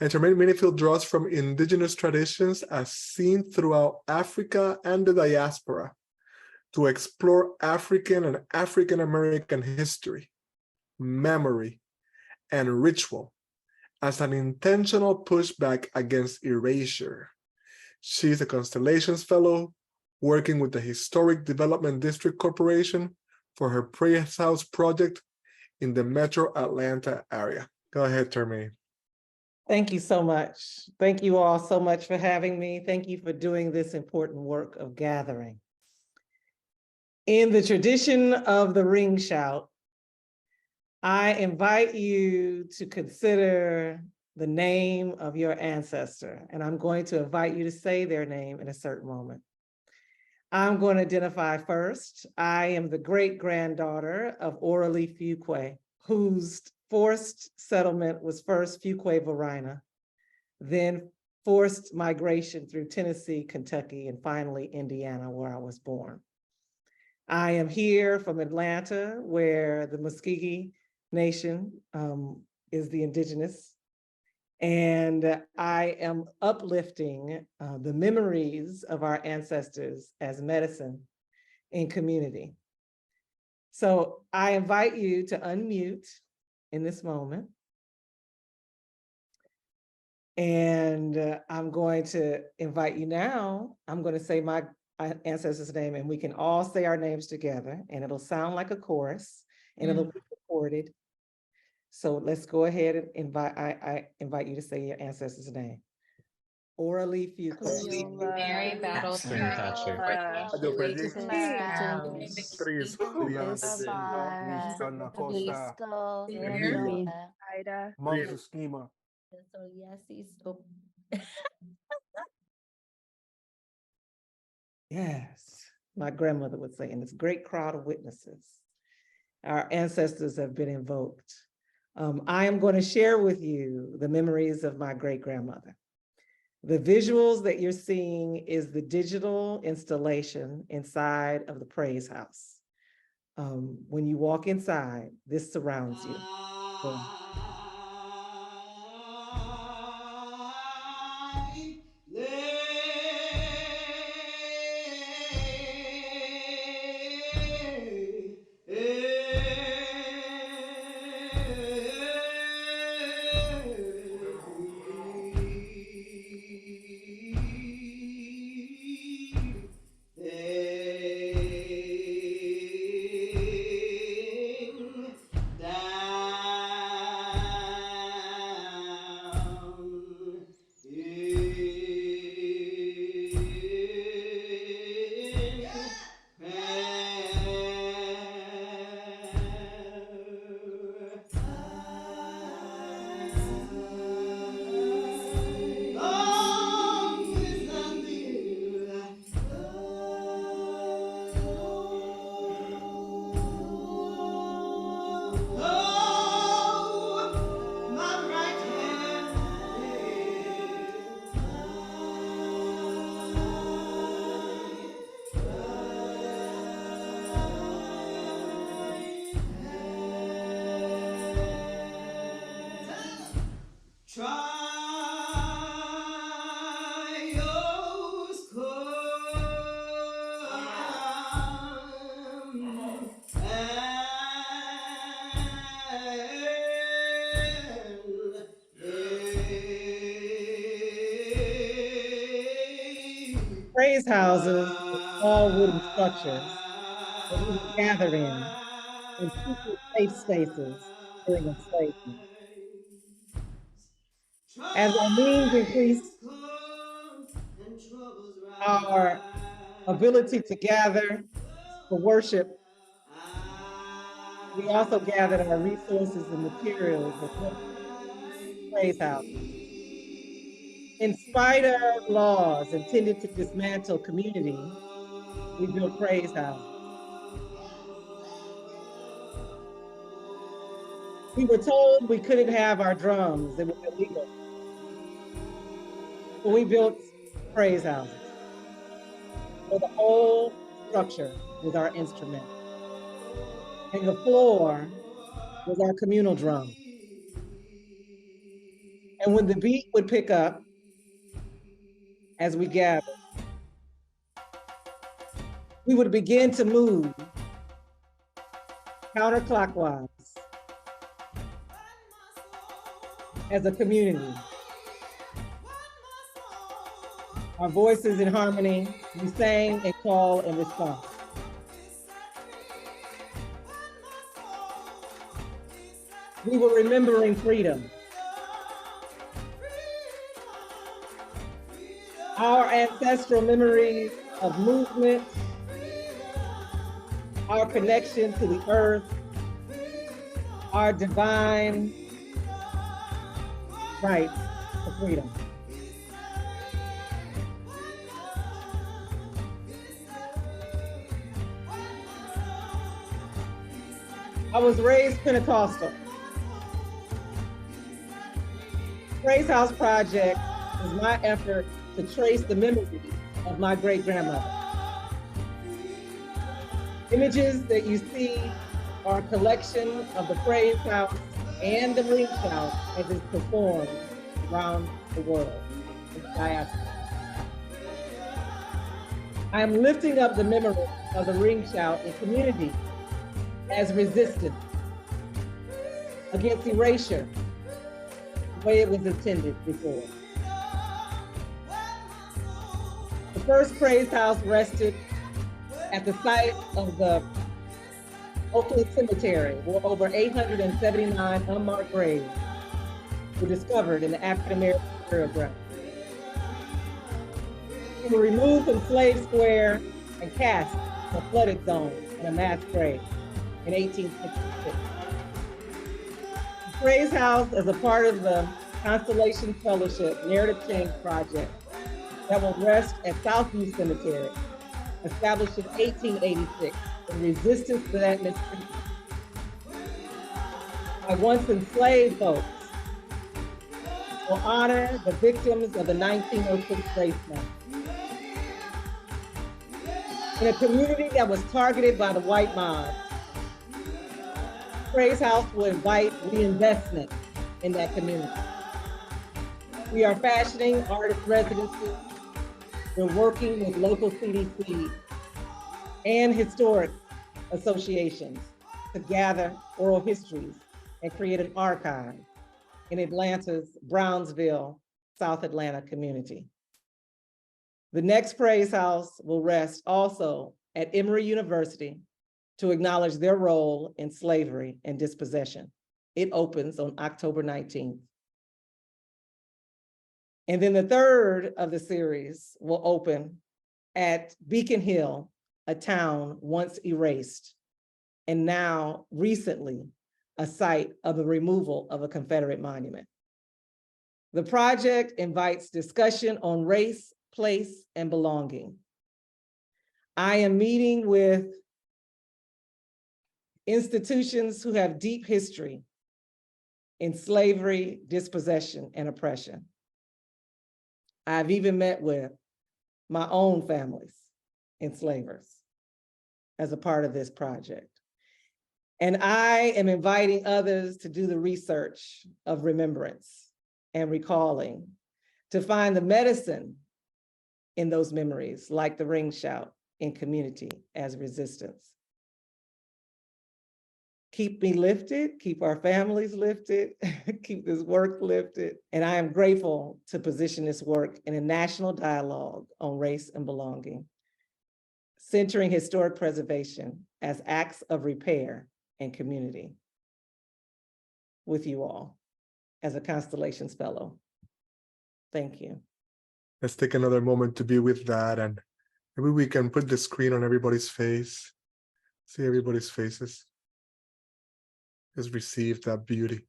And Charmaine Minifield draws from indigenous traditions as seen throughout Africa and the diaspora to explore African and African American history, memory, and ritual, as an intentional pushback against erasure. She's a Constellations Fellow working with the Historic Development District Corporation for her Praise House project in the Metro Atlanta area. Go ahead, Termaine. Thank you so much. Thank you all so much for having me. Thank you for doing this important work of gathering. In the tradition of the ring shout, I invite you to consider the name of your ancestor, and I'm going to invite you to say their name in a certain moment. I'm going to identify first. I am the great-granddaughter of Oralee Fuquay, whose forced settlement was first Fuquay-Varina, then forced migration through Tennessee, Kentucky, and finally Indiana, where I was born. I am here from Atlanta, where the Muskogee Nation is the indigenous, and I am uplifting the memories of our ancestors as medicine in community. So I invite you to unmute in this moment. And I'm going to invite you now. I'm going to say my ancestor's name, and we can all say our names together, and it'll sound like a chorus, and it'll be recorded. So let's go ahead and invite, I invite you to say your ancestor's name. Oralee Fuquay. Mary Battle Ida. Moses Schema. Yes, my grandmother would say, and this great crowd of witnesses. Our ancestors have been invoked. I am going to share with you the memories of my great-grandmother. The visuals that you're seeing is the digital installation inside of the Praise House. When you walk inside, this surrounds you. Praise houses, all wooden structures that we would gather in secret safe spaces during enslavement. As our means increased, our ability to gather for worship, we also gathered our resources and materials and built praise houses. In spite of laws intended to dismantle community, we built praise houses. We were told we couldn't have our drums, it was illegal. So we built praise houses. So the whole structure was our instrument. And the floor was our communal drum. And when the beat would pick up, as we gathered, we would begin to move counterclockwise as a community. Our voices in harmony, we sang and call and respond. We were remembering freedom. Our ancestral memories of movement, our connection to the earth, our divine right to freedom. I was raised Pentecostal. Praise House Project is my effort to trace the memories of my great-grandmother. Images that you see are a collection of the Praise House and the Ring Shout as it's performed around the world in diaspora. I am lifting up the memory of the Ring Shout in community as resistance against erasure, the way it was intended before. The first Praise House rested at the site of the Oakland Cemetery, where over 879 unmarked graves were discovered in the African American burial ground. They were removed from Slave Square and cast in a flooded zone in a mass grave in 1866. The Praise House is a part of the Constellations Fellowship Narrative Change Project that will rest at Southview Cemetery, established in 1886 in resistance to that mistreatment by once enslaved folks will honor the victims of the 1906 race massacre. In a community that was targeted by the white mob, Praise House will invite reinvestment in that community. We are fashioning artist residencies. We're working with local CDC and historic associations to gather oral histories and create an archive in Atlanta's Brownsville, South Atlanta community. The next Praise House will rest also at Emory University to acknowledge their role in slavery and dispossession. It opens on October 19th. And then the third of the series will open at Beacon Hill, a town once erased, and now recently a site of the removal of a Confederate monument. The project invites discussion on race, place, and belonging. I am meeting with institutions who have deep history in slavery, dispossession, and oppression. I've even met with my own family's enslavers as a part of this project. And I am inviting others to do the research of remembrance and recalling, to find the medicine in those memories, like the Ring Shout in community as resistance. Keep me lifted, keep our families lifted, keep this work lifted. And I am grateful to position this work in a national dialogue on race and belonging, centering historic preservation as acts of repair and community with you all as a Constellations Fellow. Thank you. Let's take another moment to be with that, and maybe we can put the screen on everybody's face, see everybody's faces. Just receive that beauty.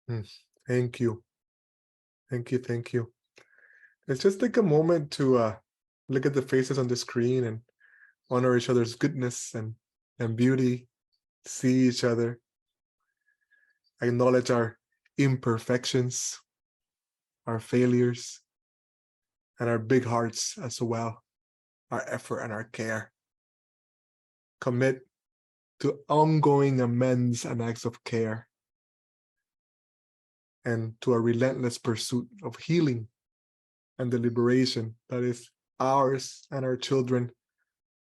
Thank you. Thank you, thank you. Let's just take a moment to look at the faces on the screen and honor each other's goodness and beauty, see each other, acknowledge our imperfections, our failures, and our big hearts as well, our effort and our care. Commit to ongoing amends and acts of care, and to a relentless pursuit of healing and the liberation that is ours and our children,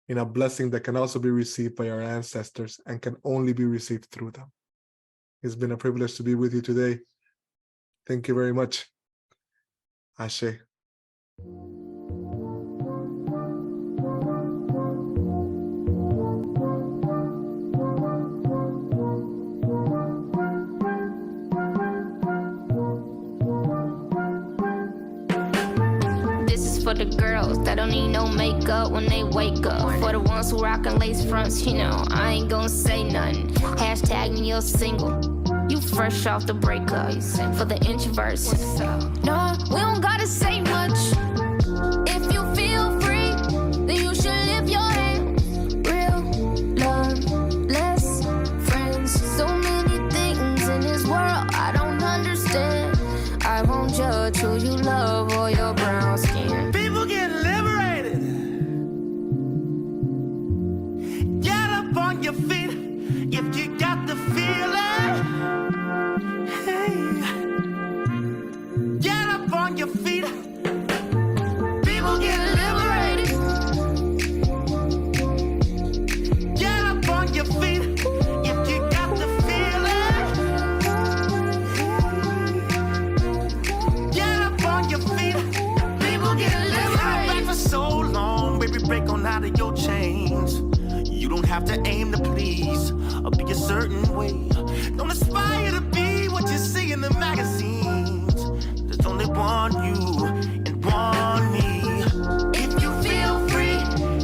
in a blessing that can also be received by our ancestors and can only be received through them. It's been a privilege to be with you today. Thank you very much. Ashe. For the girls that don't need no makeup when they wake up. For the ones who rockin' lace fronts, you know, I ain't gonna say nothing. Hashtag me you're single. You fresh off the breakup. For the introverts, no, we don't gotta say much. If you feel free, then you should lift your hands. Real love, less friends. So many things in this world I don't understand. I won't judge who you love or your brown skin. People get liberated. Get up on your feet if you got the feeling. Hey, get up on your feet. People get liberated. Get up on your feet if you got the feeling. Get up on your feet. People get liberated. For so long, baby, break on out of your chains. You don't have to aim to please or be a certain way. Don't aspire to be what you see in the magazines. There's only one you and one me. If you feel free,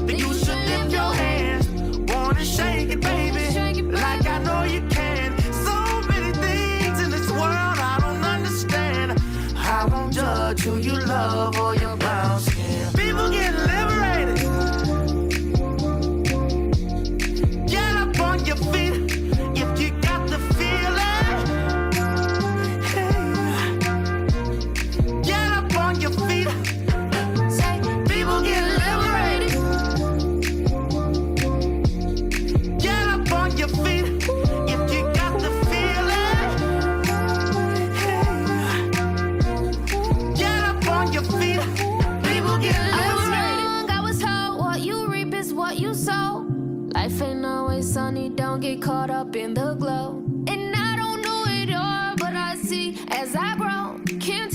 then you should lift your hands. Wanna shake it, baby, like I know you can. So many things in this world I don't understand. I won't judge who you love or your brown skin. People get liberated. Get up on your feet if you got the feeling. Hey, get up on your feet. Say, people get liberated. Get up on your feet if you got the feeling. Hey, get up on your feet. People get liberated. I was told what you reap is what you sow. Life ain't always sunny, don't get caught up in the glow. And I don't know it all, but I see as I grow. Can't